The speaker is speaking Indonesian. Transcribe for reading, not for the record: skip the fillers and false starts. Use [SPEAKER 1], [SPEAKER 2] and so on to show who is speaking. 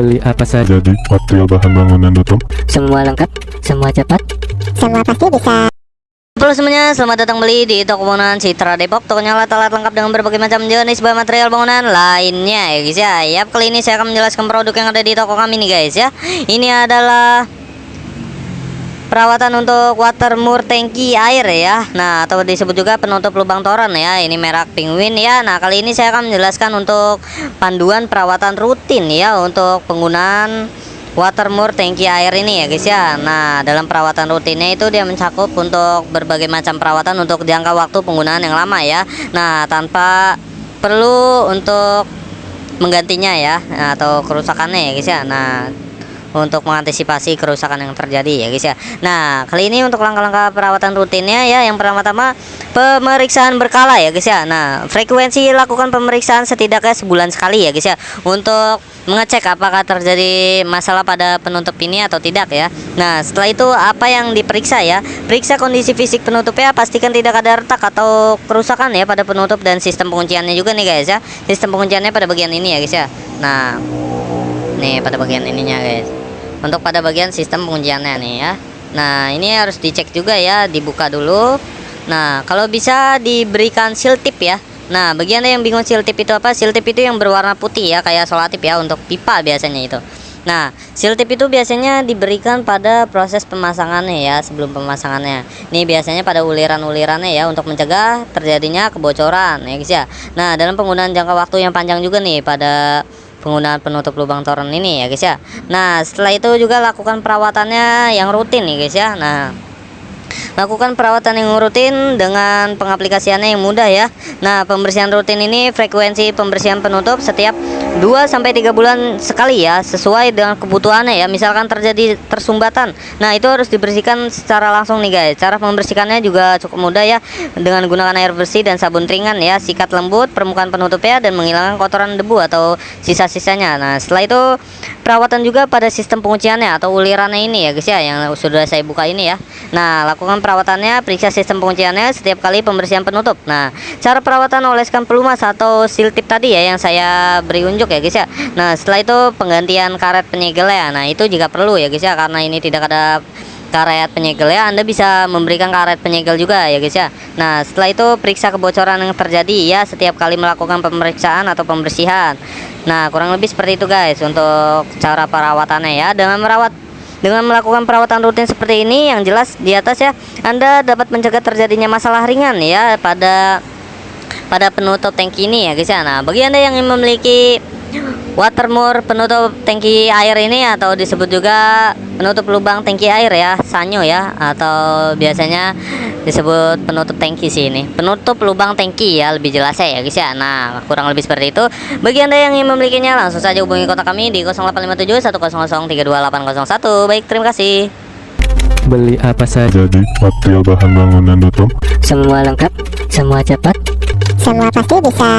[SPEAKER 1] Beli apa saja?
[SPEAKER 2] Jadi material bahan bangunan tutup.
[SPEAKER 1] Semua lengkap, semua cepat.
[SPEAKER 3] Semua pasti bisa.
[SPEAKER 4] Halo semuanya, selamat datang beli di toko bangunan Citra Depok. Tokonya alat-alat lengkap dengan berbagai macam jenis bahan material bangunan lainnya ya guys ya. Yap, kali ini saya akan menjelaskan produk yang ada di toko kami nih guys ya. Ini adalah perawatan untuk watermur tangki air ya. Nah, atau disebut juga penutup lubang toren ya. Ini merek Penguin ya. Nah, kali ini saya akan menjelaskan untuk panduan perawatan rutin ya untuk penggunaan watermur tangki air ini ya guys ya. Nah, dalam perawatan rutinnya itu dia mencakup untuk berbagai macam perawatan untuk jangka waktu penggunaan yang lama ya. Nah, tanpa perlu untuk menggantinya ya, atau kerusakannya ya guys ya. Nah, untuk mengantisipasi kerusakan yang terjadi ya guys ya. Nah, kali ini untuk langkah-langkah perawatan rutinnya ya, yang pertama-tama pemeriksaan berkala ya guys ya. Nah, frekuensi lakukan pemeriksaan setidaknya sebulan sekali ya guys ya, untuk mengecek apakah terjadi masalah pada penutup ini atau tidak ya. Nah, setelah itu apa yang diperiksa ya? Periksa kondisi fisik penutupnya, pastikan tidak ada retak atau kerusakan ya pada penutup, dan sistem pengunciannya juga nih guys ya. Sistem pengunciannya pada bagian ini ya guys ya. Nah, nih pada bagian ininya guys. Untuk pada bagian sistem pengunciannya nih ya. Nah, ini harus dicek juga ya, dibuka dulu. Nah, kalau bisa diberikan seal tip ya. Nah, bagi anda yang bingung seal tip itu apa, seal tip itu yang berwarna putih ya, kayak solatip ya, untuk pipa biasanya itu. Nah, seal tip itu biasanya diberikan pada proses pemasangannya ya, sebelum pemasangannya. Ini biasanya pada uliran-ulirannya ya, untuk mencegah terjadinya kebocoran ya guys ya. Nah, dalam penggunaan jangka waktu yang panjang juga nih pada penggunaan penutup lubang toren ini ya guys ya. Nah, setelah itu juga lakukan perawatannya yang rutin nih guys ya. Nah, lakukan perawatan yang rutin dengan pengaplikasiannya yang mudah ya. Nah, pembersihan rutin ini frekuensi pembersihan penutup setiap 2-3 bulan sekali ya, sesuai dengan kebutuhannya ya. Misalkan terjadi tersumbatan, nah itu harus dibersihkan secara langsung nih guys. Cara membersihkannya juga cukup mudah ya, dengan gunakan air bersih dan sabun ringan ya. Sikat lembut permukaan penutupnya dan menghilangkan kotoran debu atau sisa-sisanya. Nah, setelah itu perawatan juga pada sistem pengunciannya atau ulirannya ini ya guys ya, yang sudah saya buka ini ya. Nah, lakukan perawatannya, periksa sistem pengunciannya setiap kali pembersihan penutup. Nah, cara perawatan, oleskan pelumas atau seal tip tadi ya, yang saya beri unjuk ya guys ya. Nah, setelah itu penggantian karet penyegelnya. Nah, itu jika perlu ya guys ya, karena ini tidak ada karet penyegel ya, Anda bisa memberikan karet penyegel juga ya guys ya. Nah, setelah itu periksa kebocoran yang terjadi ya setiap kali melakukan pemeriksaan atau pembersihan. Nah, kurang lebih seperti itu guys untuk cara perawatannya ya. Dengan melakukan perawatan rutin seperti ini, yang jelas di atas ya, Anda dapat mencegah terjadinya masalah ringan ya pada penutup tangki ini ya guys ya. Nah, bagi Anda yang memiliki watermur penutup tangki air ini, atau disebut juga penutup lubang tangki air ya, sanyo ya, atau biasanya disebut penutup tangki sih, ini penutup lubang tangki ya lebih jelasnya ya guys ya. Nah, kurang lebih seperti itu. Bagi anda yang ingin memilikinya, langsung saja hubungi kontak kami di 0857 100 32801. Baik, terima kasih.
[SPEAKER 1] Beli apa saja?
[SPEAKER 2] Jadi material bahan bangunan tutup.
[SPEAKER 1] Semua lengkap, semua cepat.
[SPEAKER 3] Semua pasti bisa.